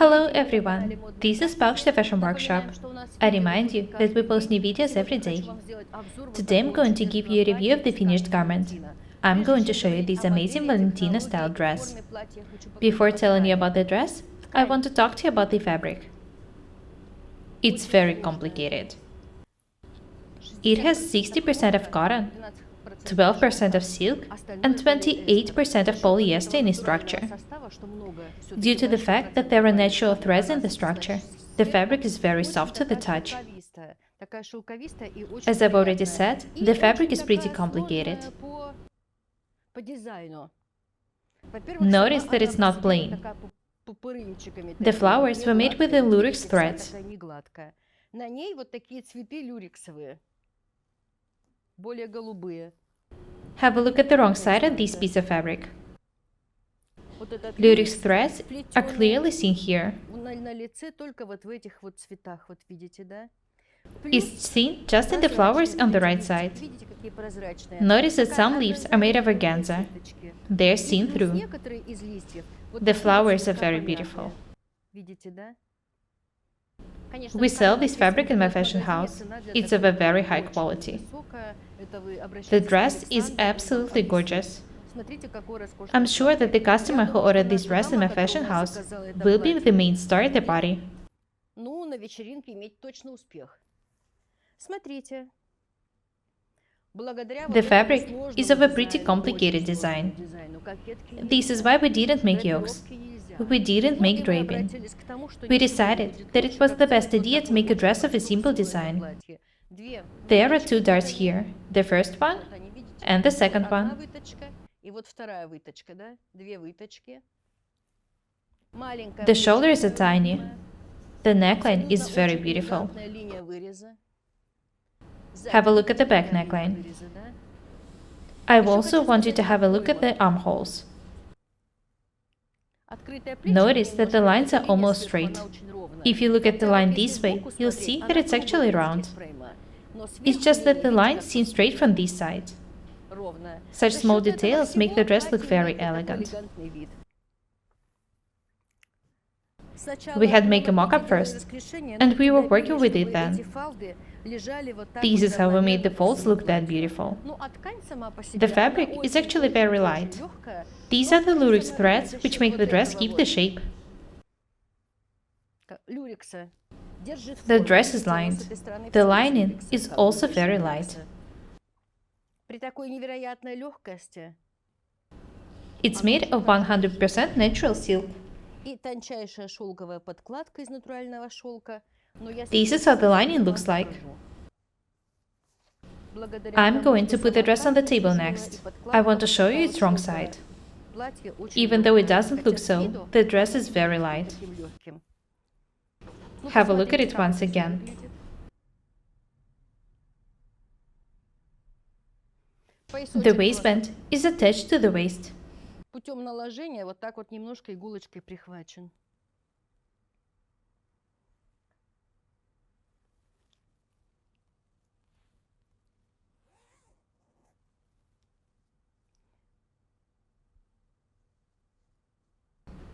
Hello everyone, this is Paukshte Fashion Workshop. I remind you that we post new videos every day. Today I'm going to give you a review of the finished garment. I'm going to show you this amazing Valentino style dress. Before telling you about the dress, I want to talk to you about the fabric. It's very complicated. It has 60% of cotton, 12% of silk, and 28% of polyester in its structure. Due to the fact that there are natural threads in the structure, the fabric is very soft to the touch. As I've already said, the fabric is pretty complicated. Notice that it's not plain. The flowers were made with the lurex threads. Have a look at the wrong side of this piece of fabric. Lurex threads are clearly seen here. It's seen just in the flowers on the right side. Notice that some leaves are made of organza. They're seen through. The flowers are very beautiful. We sell this fabric in my fashion house. It's of a very high quality. The dress is absolutely gorgeous. I'm sure that the customer who ordered this dress in my fashion house will be the main star at the party. The fabric is of a pretty complicated design. This is why we didn't make yokes. We didn't make draping. We decided that it was the best idea to make a dress of a simple design. There are two darts here, the first one and the second one. The shoulders are tiny. The neckline is very beautiful. Have a look at the back neckline. I also want you to have a look at the armholes. Notice that the lines are almost straight. If you look at the line this way, you'll see that it's actually round. It's just that the lines seem straight from this side. Such small details make the dress look very elegant. We had made a mock-up first, and we were working with it then. This is how we made the folds look that beautiful. The fabric is actually very light. These are the lurex threads which make the dress keep the shape. The dress is lined. The lining is also very light. It's made of 100% natural silk. This is how the lining looks like. I'm going to put the dress on the table next. I want to show you its wrong side. Even though it doesn't look so, the dress is very light. Have a look at it once again. The waistband is attached to the waist.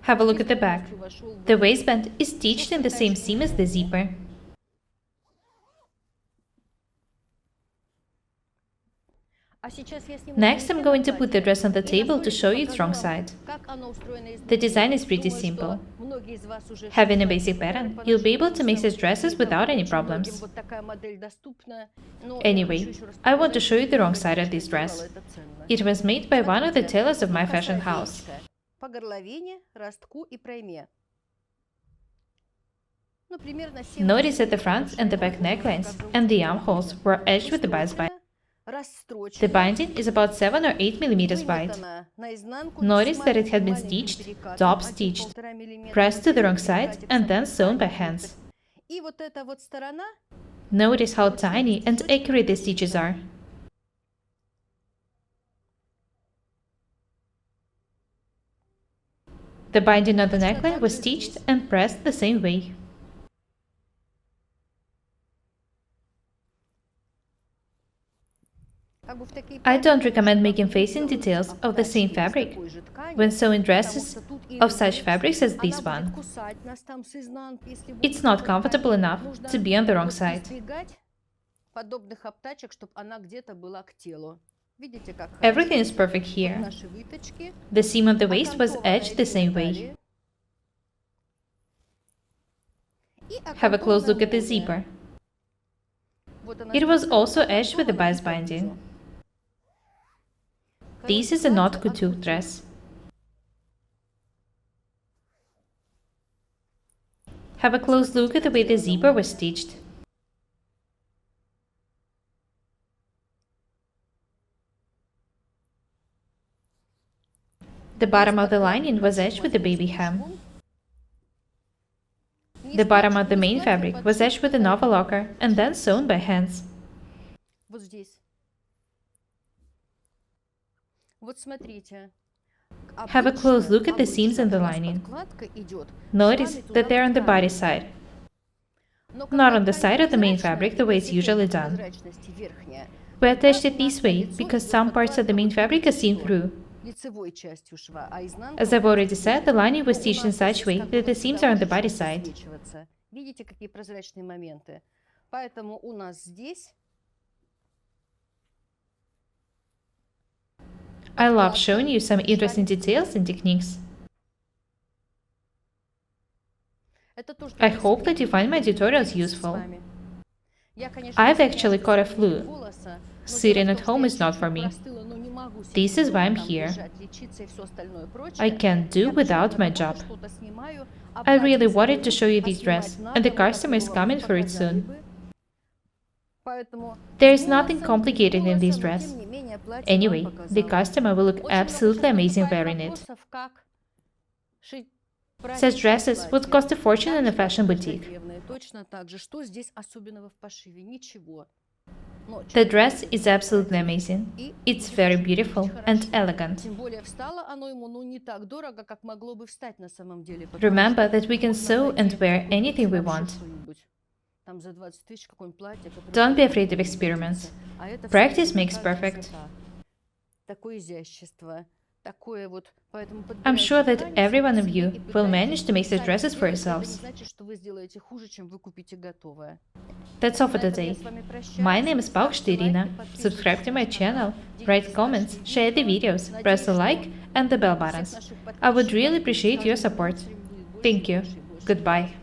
Have a look at the back. The waistband is stitched in the same seam as the zipper. Next, I'm going to put the dress on the table to show you its wrong side. The design is pretty simple. Having a basic pattern, you'll be able to make such dresses without any problems. Anyway, I want to show you the wrong side of this dress. It was made by one of the tailors of my fashion house. Notice that the front and the back necklines and the armholes were edged with the bias bind. The binding is about 7 or 8 mm wide. Notice that it had been stitched, top stitched, pressed to the wrong side and then sewn by hands. Notice how tiny and accurate the stitches are. The binding on the neckline was stitched and pressed the same way. I don't recommend making facing details of the same fabric when sewing dresses of such fabrics as this one. It's not comfortable enough to be on the wrong side. Everything is perfect here. The seam of the waist was edged the same way. Have a close look at the zipper. It was also edged with the bias binding. This is a not couture dress. Have a close look at the way the zipper was stitched. The bottom of the lining was edged with the baby hem. The bottom of the main fabric was edged with a novel locker and then sewn by hands. Have a close look at the seams in the lining. Notice that they're on the body side, not on the side of the main fabric the way it's usually done. We attached it this way because some parts of the main fabric are seen through. As I've already said, the lining was stitched in such a way that the seams are on the body side. I love showing you some interesting details and techniques. I hope that you find my tutorials useful. I've actually caught a flu. Sitting at home is not for me. This is why I'm here. I can't do without my job. I really wanted to show you this dress, and the customer is coming for it soon. There is nothing complicated in this dress. Anyway, the customer will look absolutely amazing wearing it. Such dresses would cost a fortune in a fashion boutique. The dress is absolutely amazing. It's very beautiful and elegant. Remember that we can sew and wear anything we want. Don't be afraid of experiments. Practice makes perfect. I'm sure that every one of you will manage to make such dresses for yourselves. That's all for today. My name is Paukshte Irina. Subscribe to my channel, write comments, share the videos, press the like and the bell buttons. I would really appreciate your support. Thank you. Goodbye.